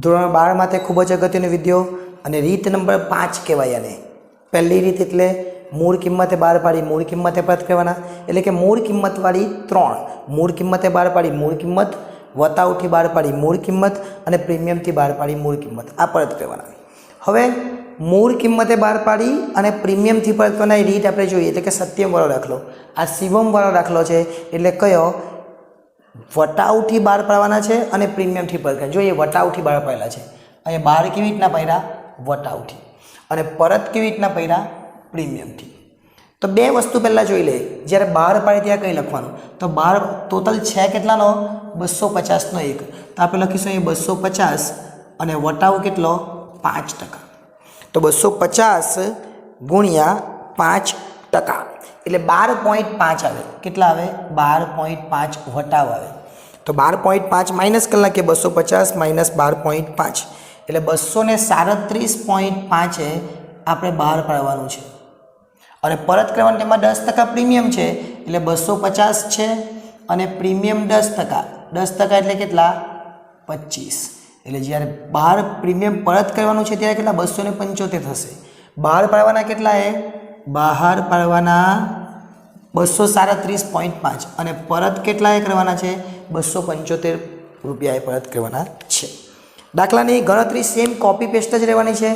ધોરણ 12 માટે ખૂબ જ અગત્યનો વિડિયો અને રીત નંબર 5 કહેવાય આને. પહેલી રીત એટલે મૂળ કિંમતે બહાર પાડી મૂળ કિંમતે પરત કરવાના, એટલે કે મૂળ કિંમતવાળી 3. મૂળ કિંમતે બહાર પાડી મૂળ કિંમત, વતાવથી બહાર પાડી મૂળ કિંમત અને પ્રીમિયમથી બહાર પાડી મૂળ કિંમત, આ પરત કરવાના. હવે મૂળ કિંમતે બહાર પાડી અને પ્રીમિયમથી પરત કરવાની રીત આપણે જોઈએ, એટલે કે સત્યમવાળો દાખલો. આ શિવમવાળો દાખલો છે, એટલે કયો વટાવથી બહાર પાડવાના છે અને પ્રીમિયમથી પરત કરવાના. જોઈએ વટાવથી બહાર પાડેલા છે, અહીંયા બહાર કેવી રીતના પાડ્યા? વટાવથી. અને પરત કેવી રીતના પાડ્યા? પ્રીમિયમથી. તો બે વસ્તુ પહેલાં જોઈ લે. જ્યારે બહાર પાડે ત્યાં કંઈ લખવાનું, તો બહાર ટોટલ છે કેટલાનો? 250નો 1. તો આપણે લખીશું અહીં 250 અને વટાવ કેટલો? 5%. તો 250 ગુણ્યા 5%, એટલે 12.5 આવે. કેટલા આવે? 12.5 વટાવ આવે. તો 12.5 માઇનસ કલાક કે 250 માઇનસ 12.5, એટલે 237.5 આપણે બહાર પાડવાનું છે. અને પરત કરવાનું તેમાં 10% પ્રીમિયમ છે, એટલે 250 છે અને પ્રીમિયમ 10%. 10% એટલે કેટલા? 25. એટલે જ્યારે બહાર પ્રીમિયમ પરત કરવાનું છે ત્યારે કેટલા? 275 થશે. બહાર પાડવાના કેટલા એ? બહાર પાડવાના 237.5 અને પરત કેટલા એ કરવાના છે? 275 રૂપિયા એ પરત કરવાના છે. દાખલાની ગણતરી સેમ કોપી પેસ્ટ જ રહેવાની છે.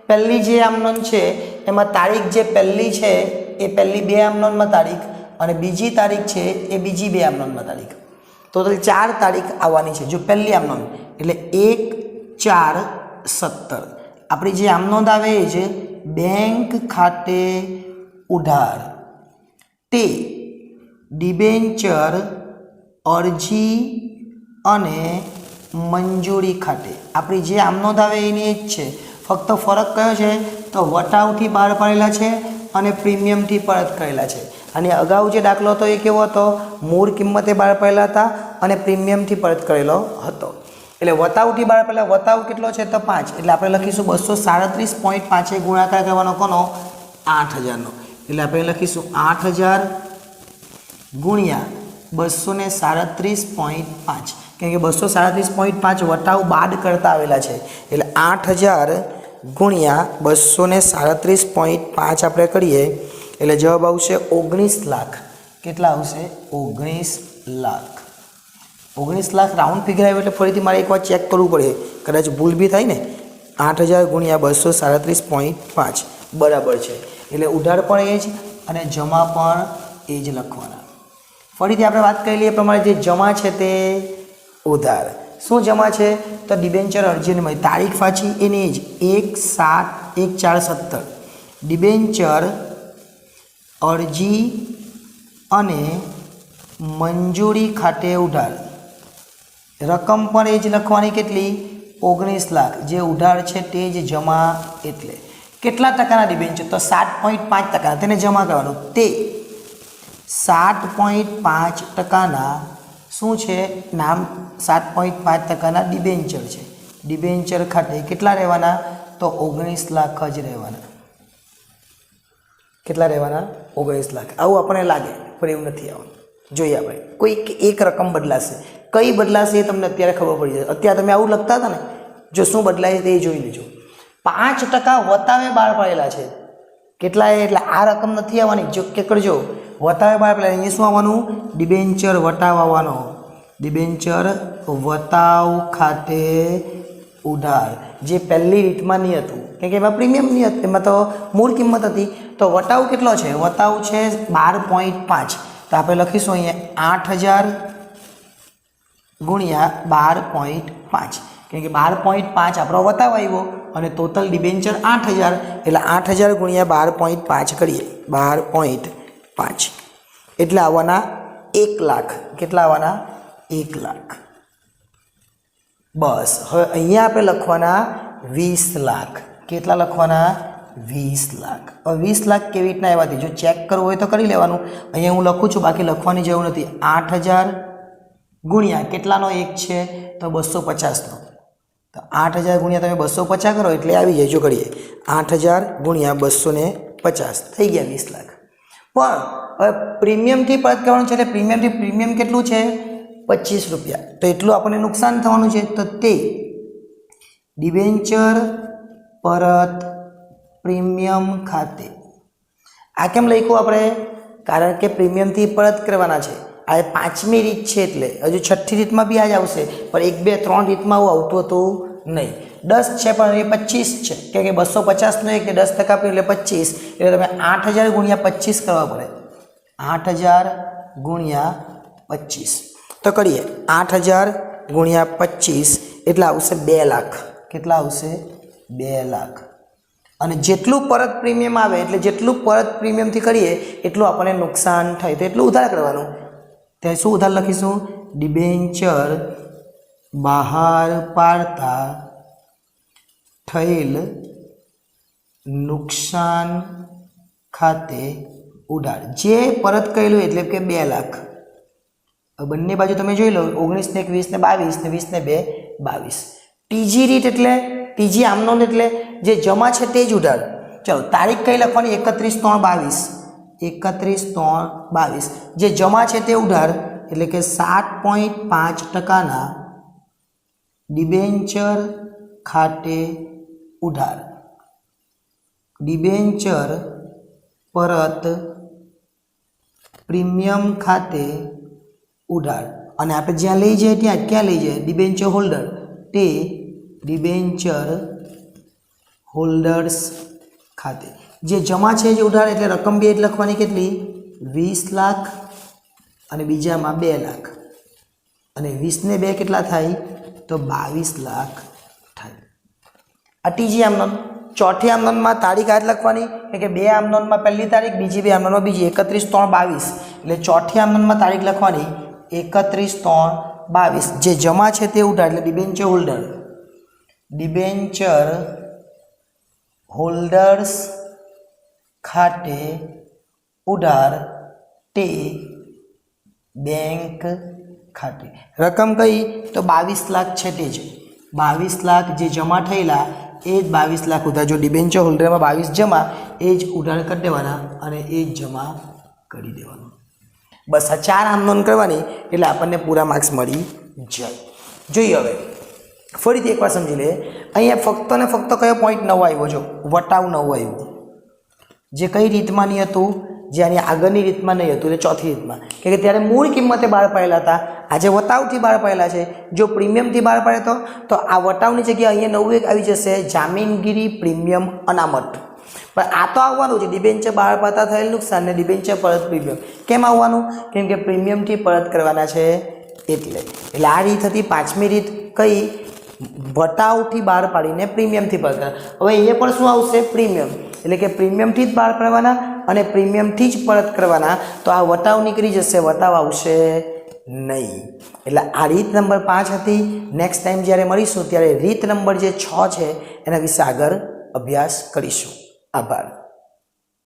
પહેલી જે આમનોન છે એમાં તારીખ જે પહેલી છે એ પહેલી 2 આમનોનમાં તારીખ, અને બીજી તારીખ છે એ બીજી 2 આમનોનમાં તારીખ. ટોટલ 4 તારીખ આવવાની છે. જો પહેલી આમનોન એટલે 1/4/17. આપણી જે આમનોંધ આવે એ છે બેંક ખાતે ઉધાર તે ડિબેન્ચર અરજી અને મંજૂરી ખાતે. આપણી જે આમનોંધ આવે એની જ છે, ફક્ત ફરક કયો છે? તો વટાવથી બહાર પાડેલા છે અને પ્રીમિયમથી પરત કરેલા છે. અને અગાઉ જે દાખલો હતો એ કેવો હતો? મૂળ કિંમતે બહાર પાડેલા હતા અને પ્રીમિયમથી પરત કરેલો હતો. એટલે વતાવથી બહાર પાડેલા, વતાવ કેટલો છે? તો 5. એટલે આપણે લખીશું 237.5 ગુણાકાર કરવાનો કોનો? 8000નો. એટલે આપણે લખીશું 8000 ગુણ્યા 237.5, કેમ કે 237.5 વટાવ બાદ કરતા આવેલા છે. એટલે 8000 ગુણ્યા 237.5 આપણે કરીએ એટલે જવાબ આવશે 19 લાખ. કેટલા આવશે? 19 લાખ. 19 લાખ રાઉન્ડ ફિગર આવ્યો એટલે ફરીથી મારે એકવાર ચેક કરવું પડે, કદાચ ભૂલ બી થાય ને. 8000 ગુણ્યા 237.5 બરાબર છે. એટલે ઉધાર પણ એ જ અને જમા પણ એ જ લખવાના. ફરીથી આપણે વાત કરી લઈએ પ્રમાણે જે જમા છે તે ઉધાર. શું જમા છે? તો ડિબેન્ચર અરજીને મળી તારીખ પાછી એની જ 1/4/17. ડિબેન્ચર અરજી અને મંજૂરી ખાતે ઉધાર. રકમ પણ એ જ લખવાની. કેટલી? 19 લાખ. જે ઉધાર છે તે જ જમા. એટલે કેટલા ટકાના ડિબેન્ચર? તો 7.5%. તેને જમા કરવાનું. તે 7.5%ના શું છે? નામ 7.5%ના ડિબેન્ચર છે. ડિબેન્ચર ખાતે કેટલા રહેવાના? તો 19 લાખ જ રહેવાના. કેટલા રહેવાના? 19 લાખ. આવું આપણને લાગે પણ એવું નથી આવવાનું. જોઈએ આપણે કોઈક એક રકમ બદલાશે. કઈ બદલાશે એ તમને અત્યારે ખબર પડી જશે. અત્યારે તમે આવું લખતા હતા ને, જો શું બદલાય તે જોઈ લેજો. 5% વતાવે બહાર પાડેલા છે. કેટલા? એટલે આ રકમ નથી આવવાની. જો કે કરજો વતાવે બહાર પાડેલા, અહીંયા શું આવવાનું? ડિબેન્ચર વટાવ આવવાનો. ડિબેન્ચર વતાવ ખાતે ઉધાર. જે પહેલી રીતમાં નહીં હતું, કેમ કે એમાં પ્રીમિયમ નહીં હતું, એમાં તો મૂળ કિંમત હતી. તો વટાવ કેટલો છે? વટાવ છે 12.5. તો આપણે લખીશું અહીંયા 8000 ગુણ્યા 12.5, કેમ કે 12.5 આપણો વતાવ આવ્યો અને ટોટલ ડિબેન્ચર 8000, એટલે 8000 ગુણ્યા 12.5 કરીએ. 12.5 એટલે આવવાના 1 લાખ. કેટલા આવવાના? 1 લાખ. બસ હવે અહીંયા આપણે લખવાના 20 લાખ. કેટલા લખવાના? 20 લાખ. હવે 20 લાખ કેવી રીતના આવ્યા? જો ચેક કરવું હોય તો કરી લેવાનું. અહીંયા હું લખું છું, બાકી લખવાની જરૂર નથી. 8000 ગુણ્યા કેટલાનો 1 છે? તો 250નો. તો 8000 ગુણ્યા તમે 250 કરો એટલે આવી જાય. જો કરીએ 8000 ગુણ્યા 250 થઈ ગયા 20 લાખ. પણ હવે પ્રીમિયમથી પરત કરવાનું છે, એટલે પ્રીમિયમ કેટલું છે? 25 રૂપિયા. તો એટલું આપણને નુકસાન થવાનું છે. તો તે ડિબેન્ચર પરત પ્રીમિયમ ખાતે. આ કેમ લખ્યું આપણે? કારણ કે પ્રીમિયમથી પરત કરવાના છે. આ પાંચમી રીત છે એટલે હજુ છઠ્ઠી રીતમાં બી આ જ આવશે, પણ 1, 2, 3 રીતમાં આવું આવતું હતું નહીં. 10 છે પણ એ 25 છે, કે 250નો 1 એટલે 10% એટલે 25, એટલે તમે 8000 ગુણ્યા 25 કરવા પડે. 8000 ગુણ્યા 25 તો કરીએ. 8000 ગુણ્યા 25 એટલે આવશે 2 લાખ. કેટલા આવશે? 2 લાખ. અને જેટલું પરત પ્રીમિયમ આવે એટલે જેટલું પરત પ્રીમિયમથી કરીએ એટલું આપણને નુકસાન થાય, તો એટલું ઉધાર કરવાનું. ત્યાં શું ઉધાર લખીશું? ડિબેન્ચર બહાર પાડતા થયેલ નુકસાન ખાતે ઉધાર. જે પરત કરેલું એટલે કે 2 લાખ. બંને બાજુ તમે જોઈ લો, 19 ને 1 20 ને 22 ને 20 ને 2 22. ત્રીજી રીત એટલે ત્રીજી આમનોંધ એટલે જે જમા છે તે જ ઉધાર. ચલો તારીખ કઈ લખવાની? 31/3/22. 31/3/22. જે જમા છે તે ઉધાર એટલે કે 7.5% ડિબેન્ચર ખાતે ઉધાર. ડિબેન્ચર પરત પ્રીમિયમ ખાતે ઉધાર. અને આપણે જ્યાં લઈ જાય ત્યાં ક્યાં લઈ જાય? ડિબેન્ચર હોલ્ડર, તે ડિબેન્ચર હોલ્ડર્સ ખાતે. જે જમા છે જે ઉધાર એટલે રકમ બે જ લખવાની. કેટલી? 20 લાખ અને બીજામાં 2 લાખ. અને 20 ને 2 કેટલા થાય? તો 22 લાખ થાય. આ ત્રીજી આમનોંધ. ચોથી આમનોંધમાં તારીખ આ જ લખવાની, કે 2 આમનોંધમાં પહેલી તારીખ, બીજી 2 આમનોંધમાં બીજી. 31/3/22 એટલે ચોથી આમનોંધમાં તારીખ લખવાની 31/3/22. જે જમા છે તે ઉધાર એટલે ડિબેન્ચર હોલ્ડર. ડિબેન્ચર હોલ્ડર્સ ખાતે ઉધાર, તે બેંક ખાતે. રકમ કઈ? તો 22 લાખ છે તે જ. 22 લાખ જે જમા થયેલા એ જ 22 લાખ ઉધાર. જો ડિબેન્ચર હોલ્ડરમાં 22 જમા એ જ ઉધાર કરી દેવાના અને એ જ જમા કરી દેવાનું. બસ આ 4 આમનોંધ કરવાની એટલે આપણને પૂરા માર્ક્સ મળી જાય. જોઈએ હવે ફરીથી એકવાર સમજી લે. અહીંયા ફક્ત ને ફક્ત કયો પોઈન્ટ નવો આવ્યો? જો વટાવ નવો આવ્યો, જે કઈ રીતમાં નહીં હતું? જે આની આગળની રીતમાં નહીં હતું, એટલે ચોથી રીતમાં. કે ત્યારે મૂળ કિંમતે બહાર પાડેલા હતા, આજે વટાવથી બહાર પાડેલા છે. જો પ્રીમિયમથી બહાર પાડે તો આ વટાવની જગ્યાએ અહીંયા નવું એક આવી જશે, જામીનગીરી પ્રીમિયમ અનામત. પણ આ તો આવવાનું છે ડિબેન્ચર બહાર પાડતા થયેલ નુકસાન ને ડિબેન્ચર પરત પ્રીમિયમ. કેમ આવવાનું? કેમ કે પ્રીમિયમથી પરત કરવાના છે એટલે. એટલે આ રીત હતી પાંચમી રીત. કઈ? વટાવથી બહાર પાડીને પ્રીમિયમથી પરત કરવા. હવે અહીંયા પણ શું આવશે? પ્રીમિયમ. એટલે કે પ્રીમિયમથી જ બહાર પાડવાના અને પ્રીમિયમથી જ પરત કરવાના. તો આ વટાવ નીકળી જશે, વટાવ આવશે નહીં. એટલે આ રીત નંબર 5 હતી. નેક્સ્ટ ટાઈમ જ્યારે મળીશું ત્યારે રીત નંબર જે 6 છે એના વિશે આગળ અભ્યાસ કરીશું. આભાર.